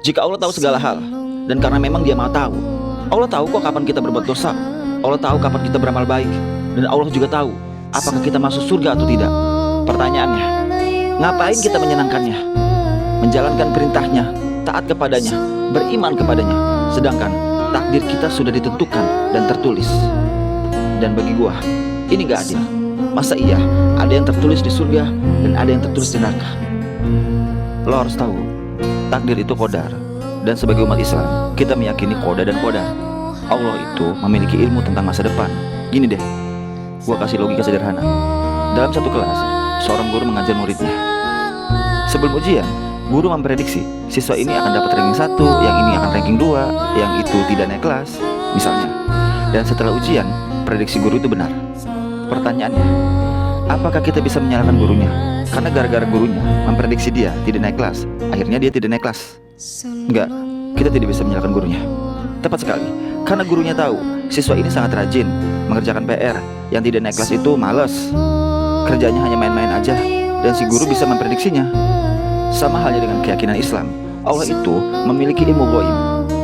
Jika Allah tahu segala hal, dan karena memang Dia Maha tahu, Allah tahu kok kapan kita berbuat dosa. Allah tahu kapan kita beramal baik, dan Allah juga tahu apakah kita masuk surga atau tidak. Pertanyaannya, ngapain kita menyenangkannya, menjalankan perintahnya, taat kepadanya, beriman kepadanya, sedangkan takdir kita sudah ditentukan dan tertulis. Dan bagi gua, ini gak adil. Masa iya ada yang tertulis di surga dan ada yang tertulis di neraka? Lo harus tahu, takdir itu qadar. Dan sebagai umat Islam, kita meyakini qada dan qadar. Allah itu memiliki ilmu tentang masa depan. Gini deh, gua kasih logika sederhana. Dalam satu kelas, seorang guru mengajar muridnya. Sebelum ujian, guru memprediksi siswa ini akan dapat ranking 1, yang ini akan ranking 2, yang itu tidak naik kelas, misalnya. Dan setelah ujian, prediksi guru itu benar. Pertanyaannya, apakah kita bisa menyalahkan gurunya? Karena gara-gara gurunya memprediksi dia tidak naik kelas, akhirnya dia tidak naik kelas. Enggak, kita tidak bisa menyalahkan gurunya. Tepat sekali, karena gurunya tahu siswa ini sangat rajin mengerjakan PR. Yang tidak naik kelas itu males, kerjanya hanya main-main aja. Dan si guru bisa memprediksinya. Sama halnya dengan keyakinan Islam, Allah itu memiliki ilmu ghaib.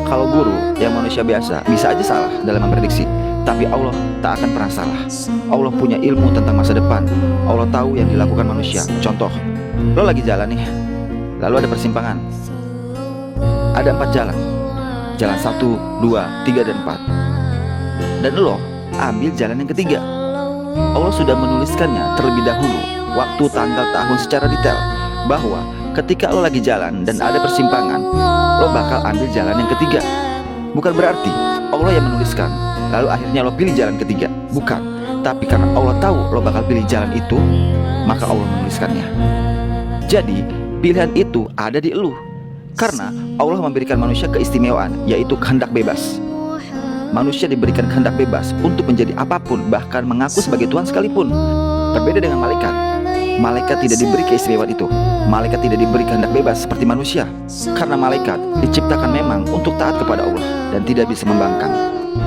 Kalau guru yang manusia biasa bisa aja salah dalam memprediksi, tapi Allah tak akan pernah salah. Allah punya ilmu tentang masa depan. Allah tahu yang dilakukan manusia. Contoh, lo lagi jalan nih, lalu ada persimpangan. Ada 4 jalan. Jalan 1, 2, 3, dan 4. Dan lo ambil jalan yang ketiga. Allah sudah menuliskannya terlebih dahulu, waktu, tanggal, tahun secara detail, bahwa ketika lo lagi jalan dan ada persimpangan, lo bakal ambil jalan yang ketiga. Bukan berarti Allah yang menuliskan lalu akhirnya lo pilih jalan ketiga. Bukan, tapi karena Allah tahu lo bakal pilih jalan itu, maka Allah menuliskannya. Jadi pilihan itu ada di lo. Karena Allah memberikan manusia keistimewaan, yaitu kehendak bebas. Manusia diberikan kehendak bebas untuk menjadi apapun, bahkan mengaku sebagai Tuhan sekalipun. Berbeda dengan malaikat. Malaikat tidak diberi keistimewaan itu. Malaikat tidak diberi kehendak bebas seperti manusia. Karena malaikat diciptakan memang untuk taat kepada Allah dan tidak bisa membangkang.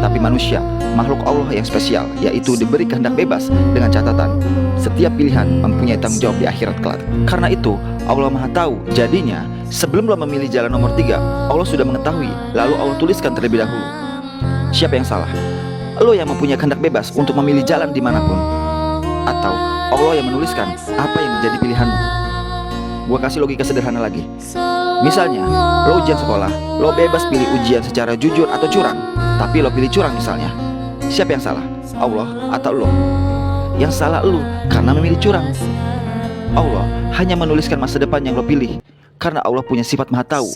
Tapi manusia, makhluk Allah yang spesial, yaitu diberi kehendak bebas dengan catatan setiap pilihan mempunyai tanggung jawab di akhirat kelak. Karena itu Allah Maha tahu. Jadinya sebelum lo memilih jalan nomor 3, Allah sudah mengetahui, lalu Allah tuliskan terlebih dahulu. Siapa yang salah? Lo yang mempunyai kehendak bebas untuk memilih jalan dimanapun, atau Allah yang menuliskan apa yang menjadi pilihanmu? Gua kasih logika sederhana lagi. Misalnya, lo ujian sekolah, lo bebas pilih ujian secara jujur atau curang. Tapi lo pilih curang misalnya. Siapa yang salah? Allah atau lo? Yang salah lo karena memilih curang. Allah hanya menuliskan masa depan yang lo pilih, karena Allah punya sifat maha tahu.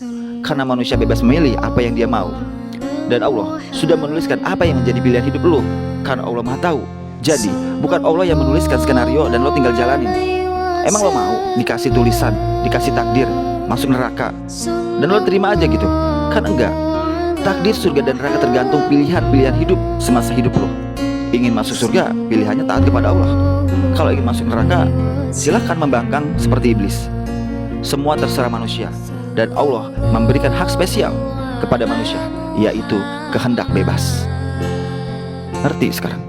Karena manusia bebas memilih apa yang dia mau. Dan Allah sudah menuliskan apa yang menjadi pilihan hidup lo, karena Allah maha tahu. Jadi bukan Allah yang menuliskan skenario dan lo tinggal jalanin. Emang lo mau dikasih tulisan, dikasih takdir, masuk neraka, dan lo terima aja gitu? Kan enggak. Takdir surga dan neraka tergantung pilihan-pilihan hidup semasa hidup lo. Ingin masuk surga, pilihannya taat kepada Allah. Kalau ingin masuk neraka, silahkan membangkang seperti iblis. Semua terserah manusia. Dan Allah memberikan hak spesial kepada manusia, yaitu kehendak bebas. Ngerti sekarang?